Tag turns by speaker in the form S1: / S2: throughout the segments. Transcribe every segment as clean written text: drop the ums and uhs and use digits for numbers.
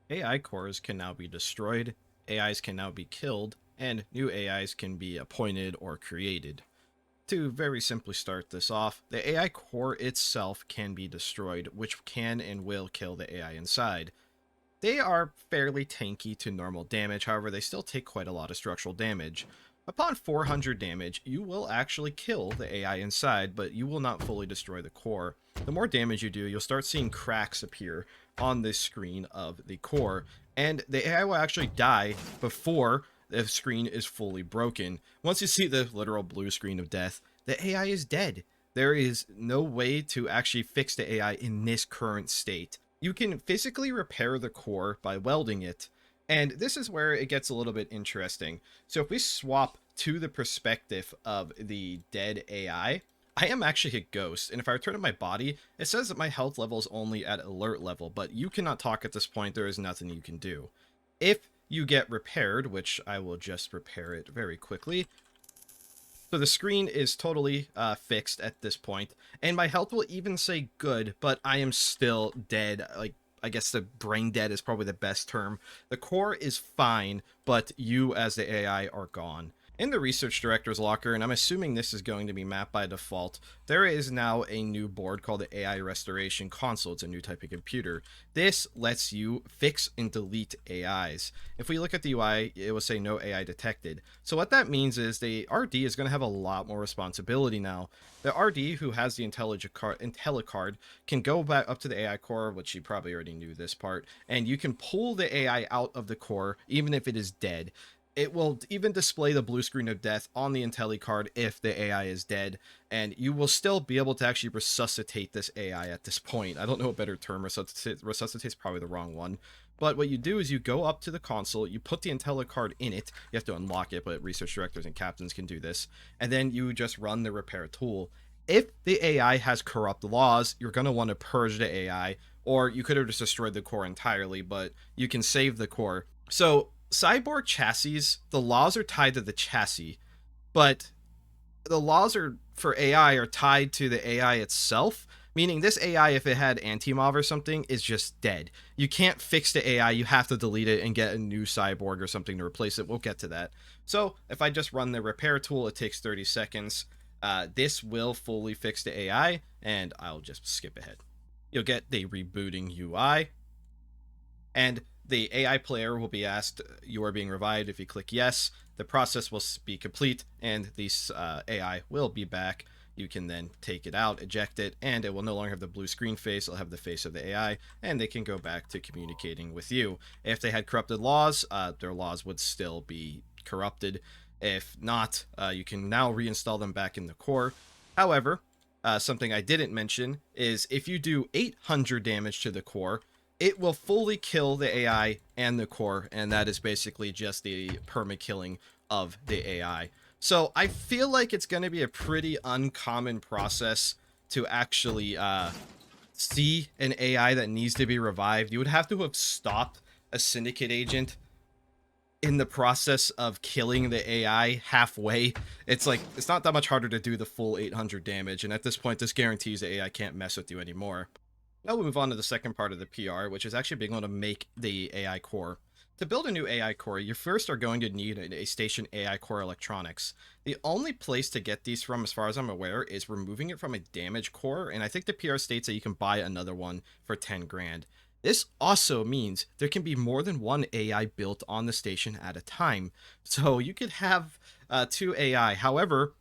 S1: AI cores can now be destroyed, AIs can now be killed, and new AIs can be appointed or created. To very simply start this off, the AI core itself can be destroyed, which can and will kill the AI inside. They are fairly tanky to normal damage, however, they still take quite a lot of structural damage. Upon 400 damage, you will actually kill the AI inside, but you will not fully destroy the core. The more damage you do, you'll start seeing cracks appear on the screen of the core, and the AI will actually die before the screen is fully broken. Once you see the literal blue screen of death, the AI is dead. There is no way to actually fix the AI in this current state. You can physically repair the core by welding it, and this is where it gets a little bit interesting. So if we swap to the perspective of the dead AI, I am actually a ghost, and if I return to my body, it says that my health level is only at alert level, but you cannot talk at this point. There is nothing you can do. If you get repaired, which I will just repair it very quickly, so the screen is totally fixed at this point, and my health will even say good, but I am still dead. Like, I guess the brain dead is probably the best term. The core is fine, but you as the AI are gone. In the research director's locker, and I'm assuming this is going to be mapped by default, there is now a new board called the AI Restoration Console. It's a new type of computer. This lets you fix and delete AIs. If we look at the UI, it will say no AI detected. So what that means is the RD is going to have a lot more responsibility now. The RD who has the IntelliCard can go back up to the AI core, which you probably already knew this part, and you can pull the AI out of the core even if it is dead. It will even display the blue screen of death on the IntelliCard if the AI is dead, and you will still be able to actually resuscitate this AI at this point. I don't know a better term. Resuscitate is probably the wrong one. But what you do is you go up to the console, you put the IntelliCard in it. You have to unlock it, but research directors and captains can do this. And then you just run the repair tool. If the AI has corrupt laws, you're going to want to purge the AI, or you could have just destroyed the core entirely, but you can save the core. So cyborg chassis, the laws are tied to the chassis, but the laws are for AI are tied to the AI itself. Meaning this AI, if it had anti-mov or something, is just dead. You can't fix the AI. You have to delete it and get a new cyborg or something to replace it. We'll get to that. So if I just run the repair tool, it takes 30 seconds. This will fully fix the AI, and I'll just skip ahead. You'll get the rebooting UI, and the AI player will be asked, you are being revived. If you click yes, the process will be complete, and the AI will be back. You can then take it out, eject it, and it will no longer have the blue screen face. It'll have the face of the AI, and they can go back to communicating with you. If they had corrupted laws, their laws would still be corrupted. If not, you can now reinstall them back in the core. However, something I didn't mention is if you do 800 damage to the core, it will fully kill the AI and the core, and that is basically just the perma-killing of the AI. So I feel like it's going to be a pretty uncommon process to actually see an AI that needs to be revived. You would have to have stopped a syndicate agent in the process of killing the AI halfway. It's like, it's not that much harder to do the full 800 damage, and at this point, this guarantees the AI can't mess with you anymore. Now we'll move on to the second part of the PR, which is actually being able to make the AI core. To build a new AI core, you first are going to need a station AI core electronics. The only place to get these from, as far as I'm aware, is removing it from a damaged core, and I think the PR states that you can buy another one for 10 grand. This also means there can be more than one AI built on the station at a time. So you could have two AI. However,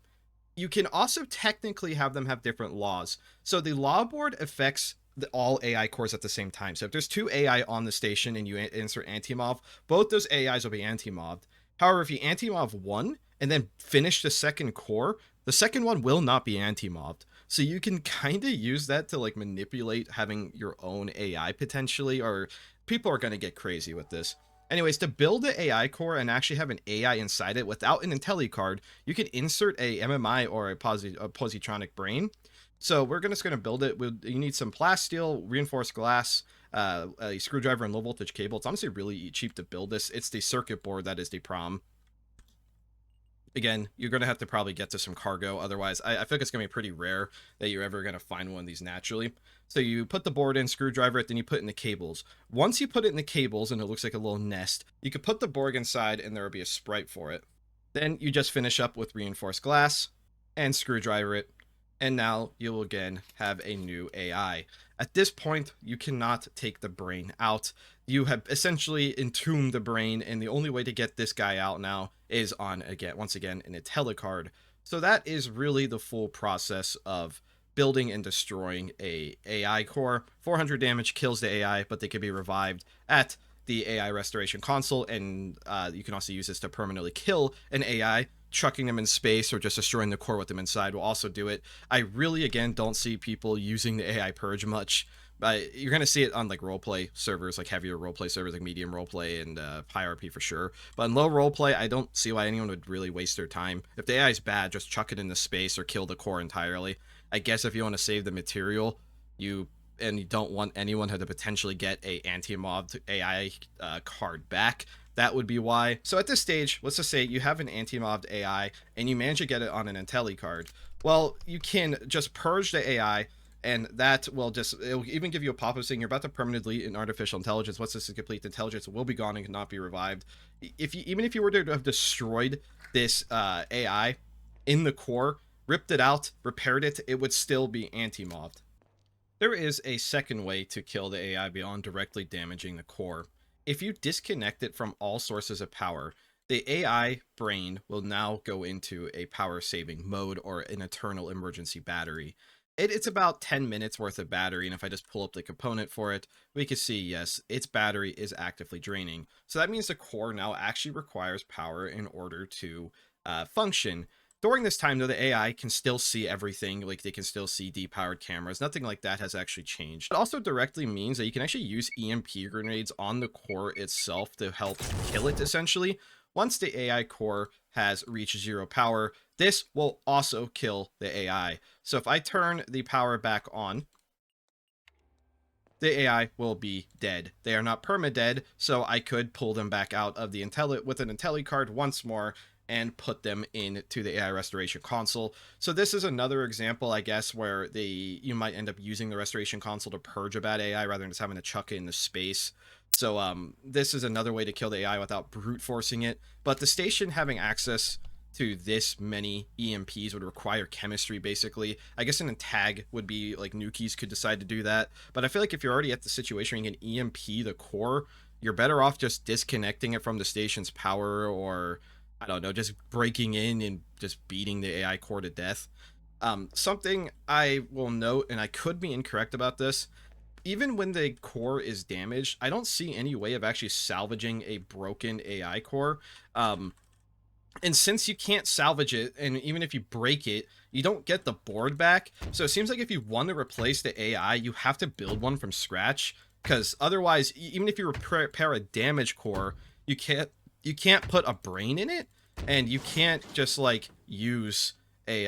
S1: you can also technically have them have different laws. So the law board affects all AI cores at the same time. So if there's two AI on the station and you insert anti-mov, both those AIs will be anti-mobbed. However, if you anti-mov one and then finish the second core, the second one will not be anti-mobbed. So you can kind of use that to like manipulate having your own AI potentially, or people are going to get crazy with this. Anyways, to build the AI core and actually have an AI inside it without an IntelliCard, you can insert a MMI or a positronic brain. So we're just going to build it. You need some plasteel, reinforced glass, a screwdriver, and low voltage cable. It's honestly really cheap to build this. It's the circuit board that is the problem. Again, you're going to have to probably get to some cargo. Otherwise, I feel like it's going to be pretty rare that you're ever going to find one of these naturally. So you put the board in, screwdriver it, then you put in the cables. Once you put it in the cables and it looks like a little nest, you could put the board inside and there will be a sprite for it. Then you just finish up with reinforced glass and screwdriver it. And now you will again have a new AI. At this point, you cannot take the brain out. You have essentially entombed the brain, and the only way to get this guy out now is on, again, once again, an IntelliCard. So that is really the full process of building and destroying a AI core. 400 damage kills the AI, but they can be revived at the AI restoration console, and you can also use this to permanently kill an AI. Chucking them in space or just destroying the core with them inside will also do it. I really, again, don't see people using the AI purge much. But you're going to see it on like roleplay servers, like heavier roleplay servers, like medium roleplay and high RP for sure. But in low roleplay, I don't see why anyone would really waste their time. If the AI is bad, just chuck it into space or kill the core entirely. I guess if you want to save the material, you don't want anyone to potentially get a anti-mobbed AI card back, that would be why. So at this stage, let's just say you have an anti-mobbed AI and you manage to get it on an IntelliCard. Well, you can just purge the AI, and that will just, it'll even give you a pop-up saying you're about to permanently in artificial intelligence. Once this is complete, intelligence will be gone and cannot be revived. Even if you were to have destroyed this AI in the core, ripped it out, repaired it, it would still be anti-mobbed. There is a second way to kill the AI beyond directly damaging the core. If you disconnect it from all sources of power, the AI brain will now go into a power saving mode or an eternal emergency battery. It's about 10 minutes worth of battery, and if I just pull up the component for it, we can see, yes, its battery is actively draining. So that means the core now actually requires power in order to function. During this time, though, the AI can still see everything, like they can still see depowered cameras. Nothing like that has actually changed. It also directly means that you can actually use EMP grenades on the core itself to help kill it, essentially. Once the AI core has reached 0 power, this will also kill the AI. So if I turn the power back on, the AI will be dead. They are not perma-dead, so I could pull them back out of the with an IntelliCard once more and put them into the AI restoration console. So this is another example, I guess, where you might end up using the restoration console to purge a bad AI rather than just having to chuck it into space. So this is another way to kill the AI without brute forcing it. But the station having access to this many EMPs would require chemistry, basically. I guess an tag would be like Nukies could decide to do that. But I feel like if you're already at the situation where you can EMP the core, you're better off just disconnecting it from the station's power, or I don't know, just breaking in and just beating the AI core to death. Something I will note, and I could be incorrect about this, even when the core is damaged, I don't see any way of actually salvaging a broken AI core. And since you can't salvage it, and even if you break it, you don't get the board back. So it seems like if you want to replace the AI, you have to build one from scratch. Because otherwise, even if you repair a damaged core, you can't put a brain in it, and you can't just like use a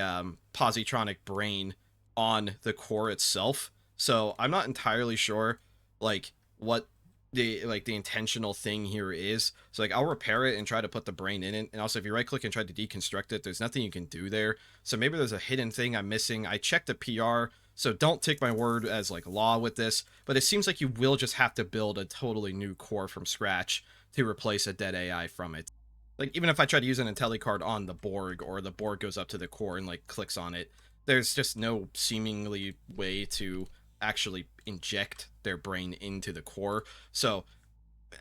S1: positronic brain on the core itself. So I'm not entirely sure like what the intentional thing here is. So like I'll repair it and try to put the brain in it, and also if you right click and try to deconstruct it, there's nothing you can do there. So maybe there's a hidden thing I'm missing. I checked the PR, so don't take my word as like law with this, but it seems like you will just have to build a totally new core from scratch to replace a dead AI from it. Like even if I try to use an IntelliCard on the Borg, or the Borg goes up to the core and like clicks on it, there's just no seemingly way to actually inject their brain into the core. So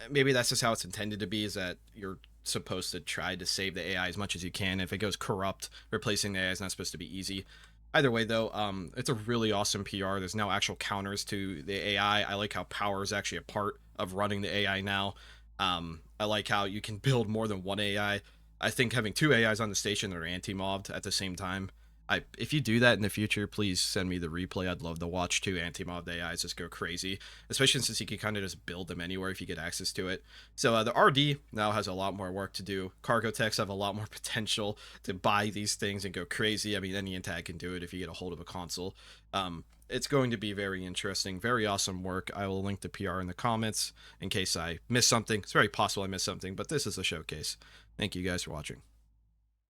S1: maybe that's just how it's intended to be, is that you're supposed to try to save the AI as much as you can. If it goes corrupt, replacing the AI is not supposed to be easy. Either way, though, it's a really awesome PR. There's now actual counters to the AI. I like how power is actually a part of running the AI now. I like how you can build more than one AI. I think having two AIs on the station that are anti-mobbed at the same time, if you do that in the future, please send me the replay. I'd love to watch two anti-mobbed AIs just go crazy, especially since you can kind of just build them anywhere if you get access to it. So the RD now has a lot more work to do. Cargo techs have a lot more potential to buy these things and go crazy. I mean, any intag can do it if you get a hold of a console. It's going to be very interesting, very awesome work. I will link the PR in the comments in case I missed something. It's very possible I missed something, but this is a showcase. Thank you guys for watching.